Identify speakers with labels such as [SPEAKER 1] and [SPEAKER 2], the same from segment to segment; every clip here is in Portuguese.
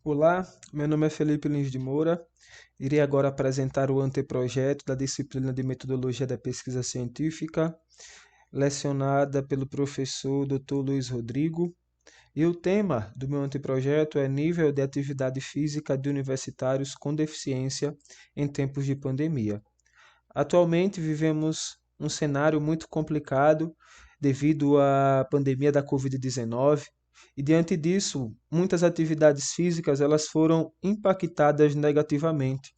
[SPEAKER 1] Olá, meu nome é Felipe Lins de Moura. Irei agora apresentar o anteprojeto da disciplina de Metodologia da Pesquisa Científica, lecionada pelo professor Dr. Luiz Rodrigo. E o tema do meu anteprojeto é Nível de Atividade Física de Universitários com Deficiência em Tempos de Pandemia. Atualmente vivemos um cenário muito complicado devido à pandemia da Covid-19 e diante disso, muitas atividades físicas elas foram impactadas negativamente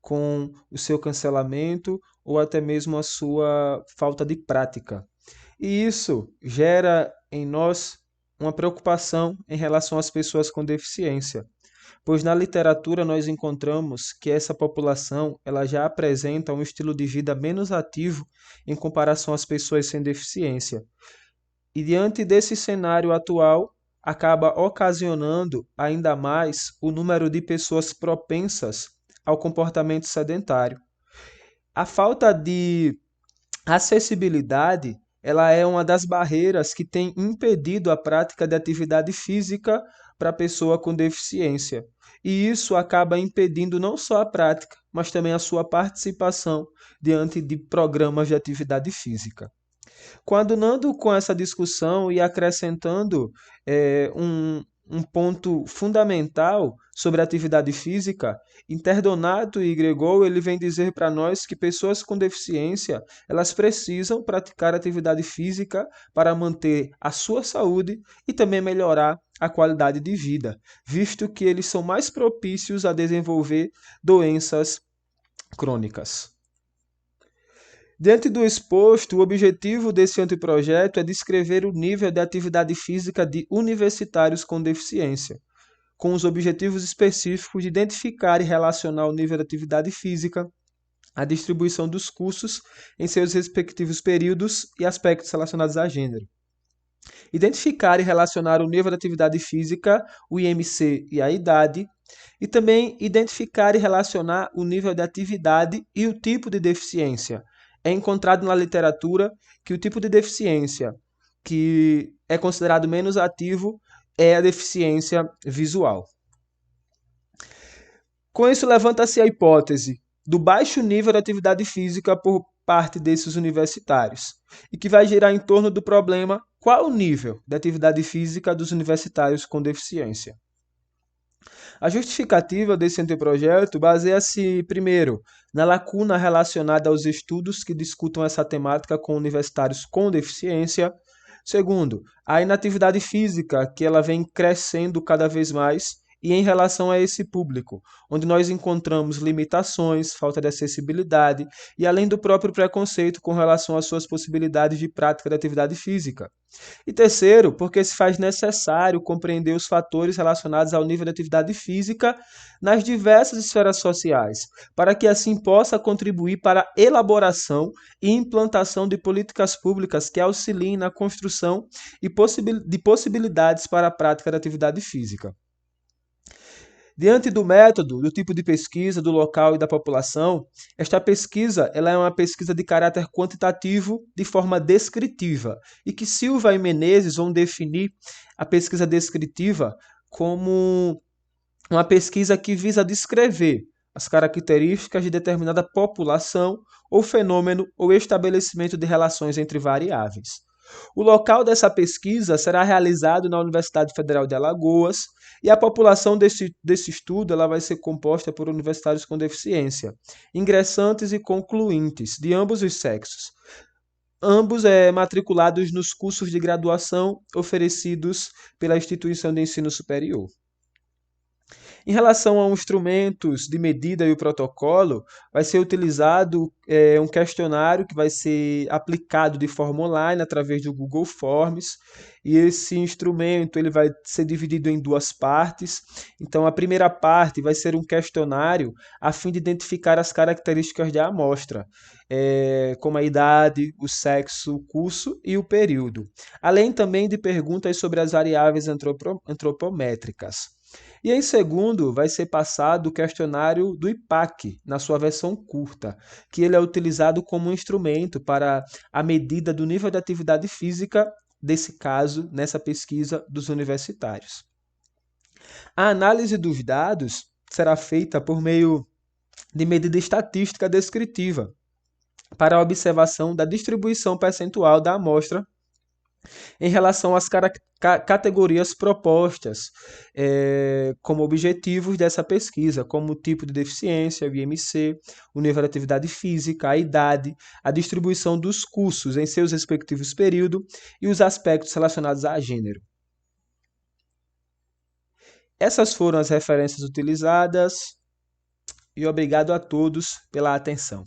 [SPEAKER 1] com o seu cancelamento ou até mesmo a sua falta de prática. E isso gera em nós uma preocupação em relação às pessoas com deficiência, pois na literatura nós encontramos que essa população ela já apresenta um estilo de vida menos ativo em comparação às pessoas sem deficiência. E diante desse cenário atual, acaba ocasionando ainda mais o número de pessoas propensas ao comportamento sedentário. A falta de acessibilidade, ela é uma das barreiras que tem impedido a prática de atividade física para a pessoa com deficiência. E isso acaba impedindo não só a prática, mas também a sua participação diante de programas de atividade física. Coadunando com essa discussão e acrescentando um ponto fundamental sobre a atividade física, Interdonato e Gregor ele vem dizer para nós que pessoas com deficiência elas precisam praticar atividade física para manter a sua saúde e também melhorar a qualidade de vida, visto que eles são mais propícios a desenvolver doenças crônicas. Diante do exposto, o objetivo desse anteprojeto é descrever o nível de atividade física de universitários com deficiência, com os objetivos específicos de identificar e relacionar o nível de atividade física, a distribuição dos cursos em seus respectivos períodos e aspectos relacionados a gênero. Identificar e relacionar o nível de atividade física, o IMC e a idade, e também identificar e relacionar o nível de atividade e o tipo de deficiência. É encontrado na literatura que o tipo de deficiência que é considerado menos ativo é a deficiência visual. Com isso, levanta-se a hipótese do baixo nível de atividade física por parte desses universitários, e que vai girar em torno do problema qual o nível de atividade física dos universitários com deficiência. A justificativa desse anteprojeto baseia-se, primeiro, na lacuna relacionada aos estudos que discutam essa temática com universitários com deficiência. Segundo, a inatividade física, que ela vem crescendo cada vez mais, e em relação a esse público, onde nós encontramos limitações, falta de acessibilidade e além do próprio preconceito com relação às suas possibilidades de prática de atividade física. E terceiro, porque se faz necessário compreender os fatores relacionados ao nível de atividade física nas diversas esferas sociais, para que assim possa contribuir para a elaboração e implantação de políticas públicas que auxiliem na construção de possibilidades para a prática da atividade física. Diante do método, do tipo de pesquisa, do local e da população, esta pesquisa ela é uma pesquisa de caráter quantitativo de forma descritiva e que Silva e Menezes vão definir a pesquisa descritiva como uma pesquisa que visa descrever as características de determinada população ou fenômeno ou estabelecimento de relações entre variáveis. O local dessa pesquisa será realizado na Universidade Federal de Alagoas e a população desse estudo ela vai ser composta por universitários com deficiência, ingressantes e concluintes, de ambos os sexos. Ambos matriculados nos cursos de graduação oferecidos pela instituição de ensino superior. Em relação aos instrumentos de medida e o protocolo, vai ser utilizado um questionário que vai ser aplicado de forma online através do Google Forms, e esse instrumento ele vai ser dividido em duas partes. Então, a primeira parte vai ser um questionário a fim de identificar as características da amostra, como a idade, o sexo, o curso e o período, além também de perguntas sobre as variáveis antropométricas. E em segundo, vai ser passado o questionário do IPAC, na sua versão curta, que ele é utilizado como um instrumento para a medida do nível de atividade física, desse caso, nessa pesquisa dos universitários. A análise dos dados será feita por meio de medida estatística descritiva para a observação da distribuição percentual da amostra em relação às categorias propostas como objetivos dessa pesquisa, como o tipo de deficiência, o IMC, o nível de atividade física, a idade, a distribuição dos cursos em seus respectivos períodos e os aspectos relacionados a gênero. Essas foram as referências utilizadas e obrigado a todos pela atenção.